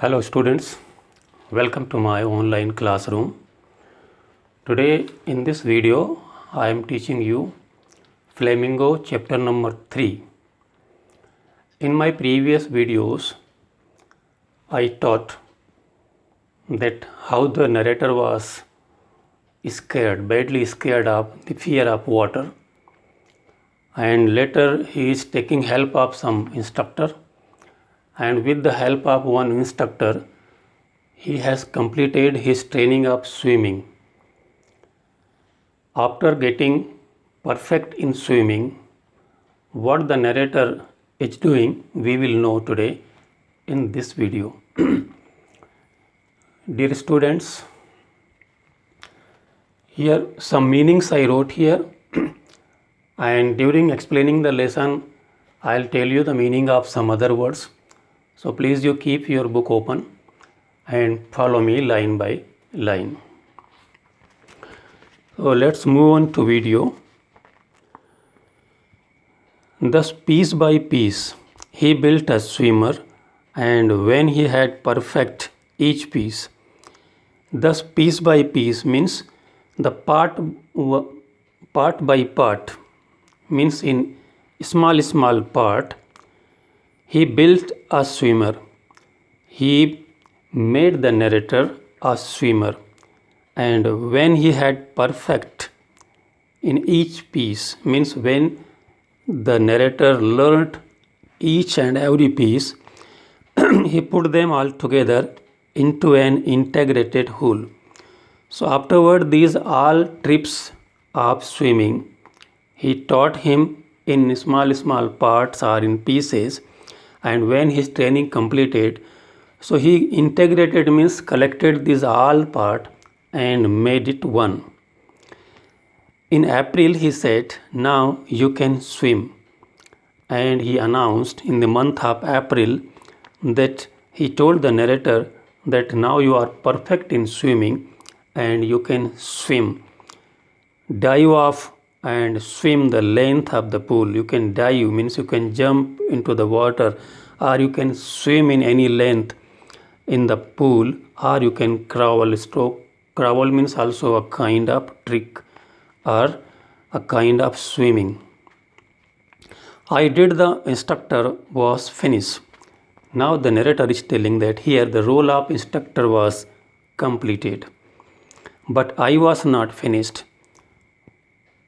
Hello students, welcome to my online classroom. Today in this video I am teaching you Flamingo chapter number 3. In my previous videos I taught that how the narrator was badly scared of the fear of water, and later he is taking help of some instructor, and with the help of one instructor he has completed his training of swimming. After getting perfect in swimming, what the narrator is doing we will know today in this video. Dear students, here some meanings I wrote here and during explaining the lesson I'll tell you the meaning of some other words. So please you keep your book open and follow me line by line. So let's move on to video. Thus piece by piece he built a swimmer, and when he had perfect each piece. Thus piece by piece means the part by part, means in small part he built a swimmer. He made the narrator a swimmer, and when he had perfect in each piece, means when the narrator learnt each and every piece, he put them all together into an integrated whole. So afterward these all trips of swimming he taught him in small parts or in pieces, and when his training completed, so he integrated means collected these all part and made it one. In April he said, now you can swim, and he announced in the month of April that he told the narrator that now you are perfect in swimming and you can swim. Dive off and swim the length of the pool. You can dive means you can jump into the water, or you can swim in any length in the pool, or you can crawl. Crawl means also a kind of trick or a kind of swimming. I did, the instructor was finished. Now the narrator is telling that here the role of instructor was completed, but I was not finished.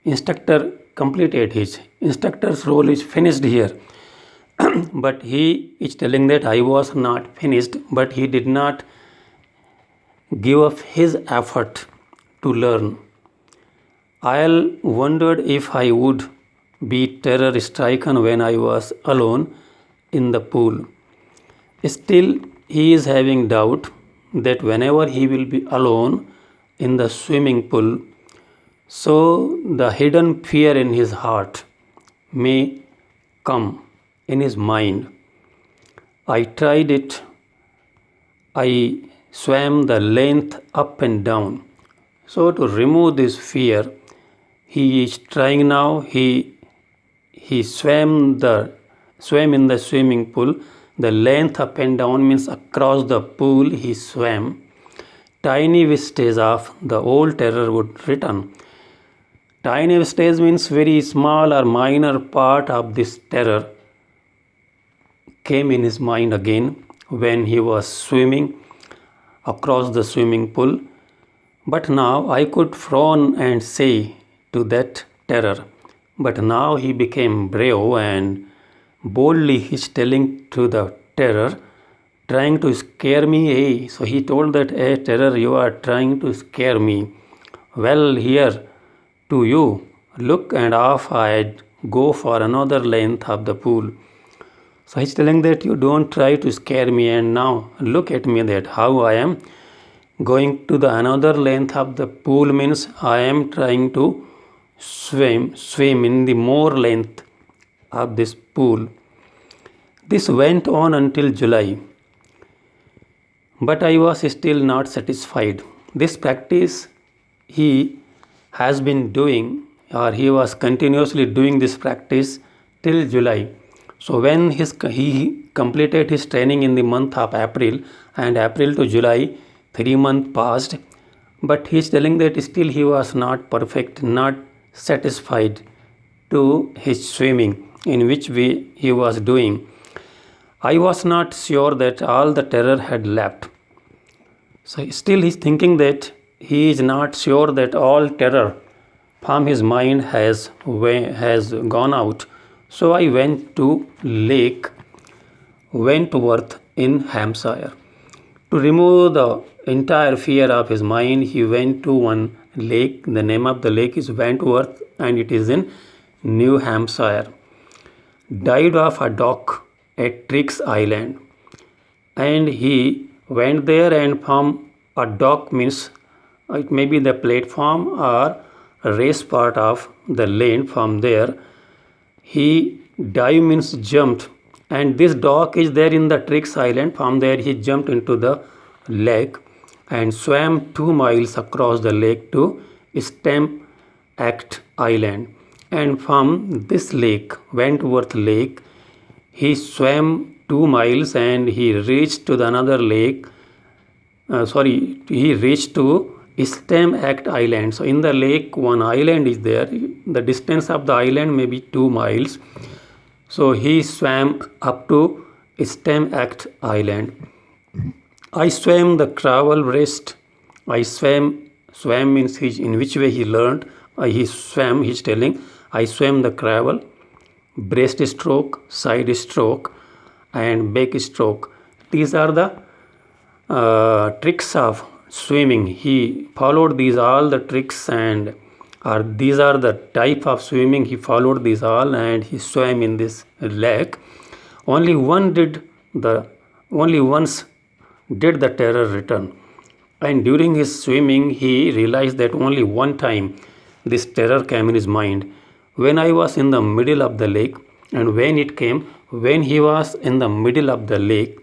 Instructor completed his. Instructor's role is finished here. But he is telling that I was not finished, but he did not give up his effort to learn. I wondered if I would be terror stricken when I was alone in the pool. Still, he is having doubt that whenever he will be alone in the swimming pool, so the hidden fear in his heart may come in his mind. I tried it. I swam the length up and down. So to remove this fear, he is trying now. He swam in the swimming pool. The length up and down means across the pool he swam. Tiny vestige of the old terror would return. Tiny vestige means very small or minor part of this terror came in his mind again when he was swimming across the swimming pool. But now I could frown and say to that terror. But now he became brave, and boldly he is telling to the terror, trying to scare me. Hey, so he told that, hey terror, you are trying to scare me. Well, here to you, look, and off I'd go for another length of the pool. So he's telling that you don't try to scare me, and now look at me, that how I am going to the another length of the pool, means I am trying to swim in the more length of this pool. This went on until July, but I was still not satisfied. This practice he has been doing, or he was continuously doing this practice till July. So when he completed his training in the month of April, and April to July, 3 months passed, but he is telling that still he was not perfect, not satisfied to his swimming in which way he was doing. I was not sure that all the terror had left. So still he is thinking that he is not sure that all terror from his mind has gone out. So I went to Lake Wentworth in Hampshire. To remove the entire fear of his mind, he went to one lake. The name of the lake is Wentworth and it is in New Hampshire. Died of a dock at Triggs Island. And he went there, and from a dock means it may be the platform or a race part of the lane. From there he dive means jumped, and this dock is there in the Triggs Island. From there he jumped into the lake and swam 2 miles across the lake to Stem Act Island. And from this lake, Wentworth Lake, he swam 2 miles and he reached to the another lake. He reached to Stem Act Island. So in the lake, one island is there. The distance of the island may be 2 miles. So he swam up to Stem Act Island. I swam the travel breast. Swam means in which way he learned. He's telling, I swam the cravel, breaststroke, side stroke, and back stroke. These are the tricks of swimming. He followed all the tricks, and these are the type of swimming. He followed these all, and he swam in this lake. Only once did the terror return. And during his swimming, he realized that only one time this terror came in his mind. When I was in the middle of the lake, and when he was in the middle of the lake,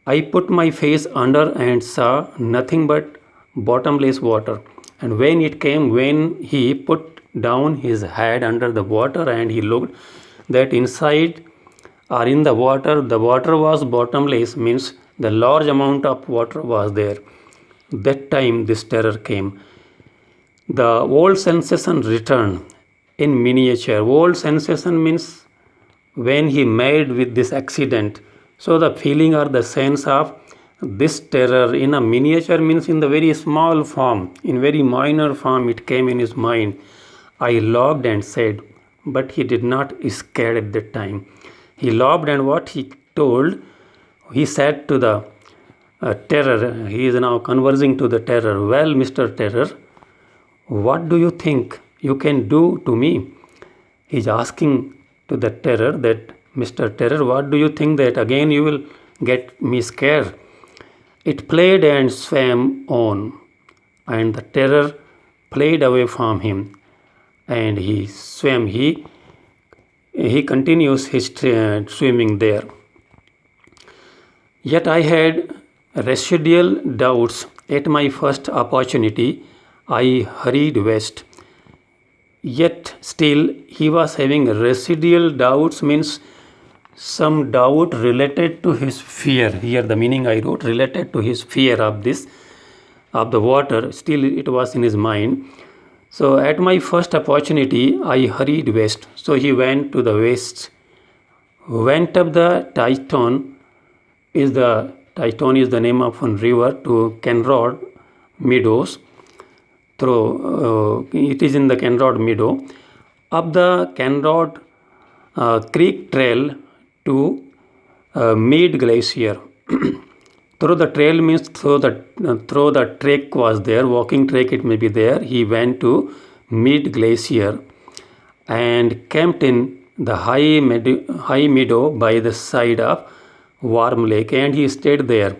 I put my face under and saw nothing but bottomless water. And when he put down his head under the water and he looked, that inside or in the water was bottomless, means the large amount of water was there. That time this terror came. The old sensation returned in miniature. Old sensation means when he made with this accident. So the feeling or the sense of this terror in a miniature means in the very small form, in very minor form it came in his mind. I laughed and said, but he did not scare at that time. He laughed, and what he said to the terror, he is now conversing to the terror. Well, Mr. Terror, what do you think you can do to me? He is asking to the terror that, Mr. Terror, what do you think that again you will get me scared? It played and swam on, and the terror played away from him, and he swam. He continues his swimming there. Yet I had residual doubts. At my first opportunity, I hurried west. Yet still he was having residual doubts, means some doubt related to his fear. Here the meaning I wrote, related to his fear of the water. Still it was in his mind. So at my first opportunity, I hurried west. So he went to the west, went up the Tyton is the name of one river, to Kenrod Meadows. It is in the Kenrod Meadow. Up the Kenrod Creek Trail to Mead Glacier. Through the trail means through the trek was there, walking trek it may be there. He went to Mead Glacier and camped in the high meadow by the side of Warm Lake, and he stayed there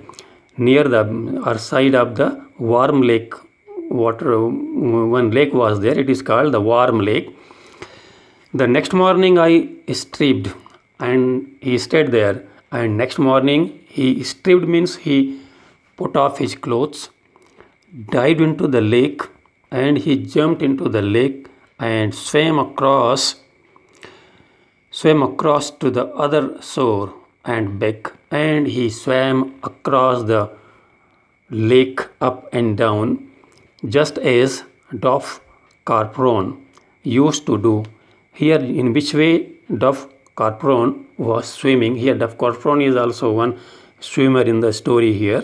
near the side of the Warm Lake. One lake was there, it is called the Warm Lake. The next morning I stripped, and he stayed there. And next morning he stripped means he put off his clothes, dived into the lake, and he jumped into the lake and swam across swam across to the other shore and back, and he swam across the lake up and down, just as Dove Carpron used to do. Here, in which way Dove Carpron was swimming. Here, Dove Carpron is also one swimmer in the story here.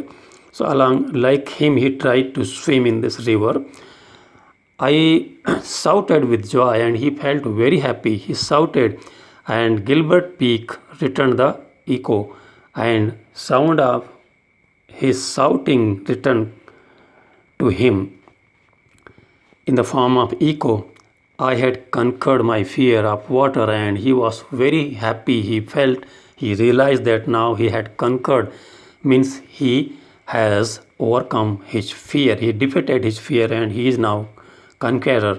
So, along like him, he tried to swim in this river. I shouted with joy, and he felt very happy. He shouted, and Gilbert Peak returned the echo, and sound of his shouting returned to him in the form of echo. I had conquered my fear of water, and he was very happy. He realized that now he had conquered, means he has overcome his fear. He defeated his fear, and he is now conqueror.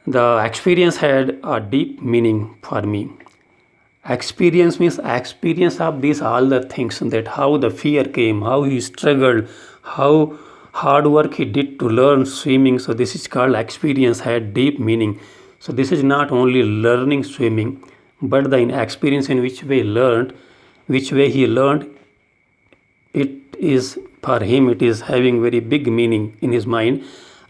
The experience had a deep meaning for me. Experience means experience of these all the things, that how the fear came, how he struggled, how hard work he did to learn swimming. So this is called experience, had deep meaning. So this is not only learning swimming, but the experience in which way he learned, it is for him, it is having very big meaning in his mind,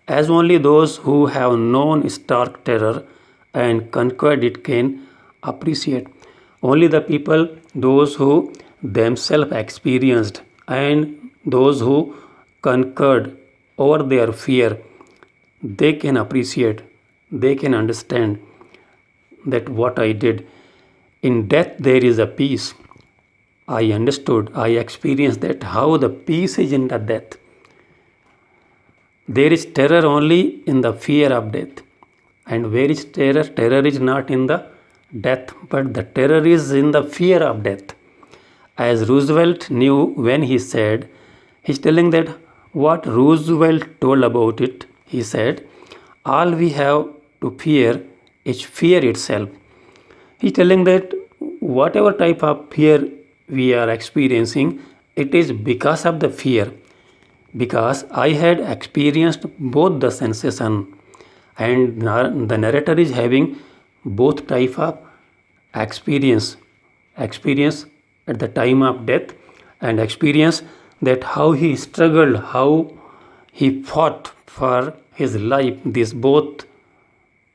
as only those who have known stark terror and conquered it can appreciate. Only the people, those who themselves experienced and those who conquered over their fear, they can appreciate, they can understand that what I did. In death there is a peace. I understood, I experienced that how the peace is in the death. There is terror only in the fear of death. And where is terror? Terror is not in the death, but the terror is in the fear of death. As Roosevelt knew when he said, he's telling that what Roosevelt told about it, he said, all we have to fear is fear itself. He's telling that whatever type of fear we are experiencing, it is because of the fear. Because I had experienced both the sensation, and the narrator is having both type of experience at the time of death, and experience that how he struggled, how he fought for his life, this both,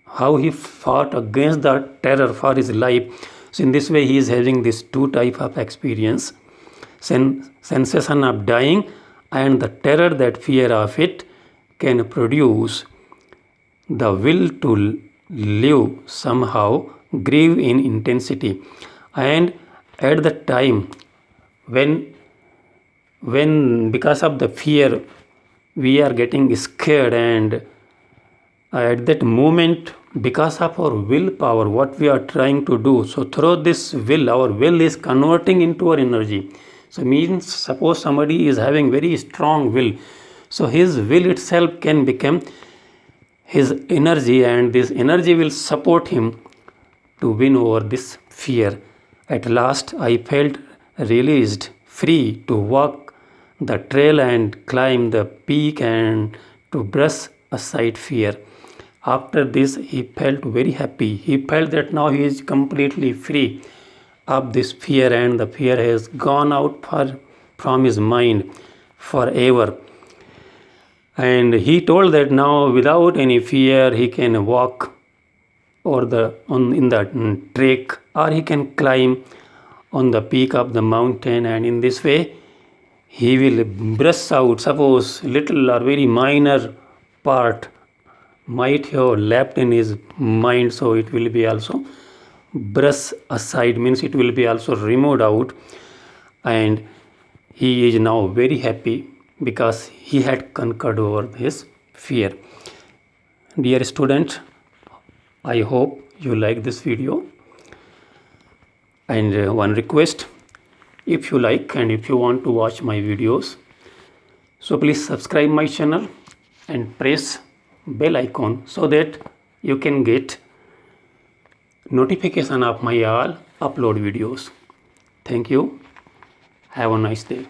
how he fought against the terror for his life. So in this way he is having this two type of experience, sensation of dying and the terror that fear of it can produce. The will to live somehow grew in intensity, and at the time when because of the fear we are getting scared, and at that moment because of our willpower, what we are trying to do, so through this will, our will is converting into our energy. So means suppose somebody is having very strong will, so his will itself can become his energy, and this energy will support him to win over this fear. At last I felt released, free to walk the trail and climb the peak and to brush aside fear. After this he felt very happy. He felt that now he is completely free of this fear, and the fear has gone out from his mind forever. And he told that now without any fear he can walk in the trek, or he can climb on the peak of the mountain, and in this way he will brush out, suppose little or very minor part might have left in his mind, so it will be also brush aside, means it will be also removed out, and he is now very happy because he had conquered over his fear. Dear student, I hope you like this video, and one request, if you like and if you want to watch my videos, so please subscribe my channel and press bell icon so that you can get notification of my all upload videos. Thank you. Have a nice day.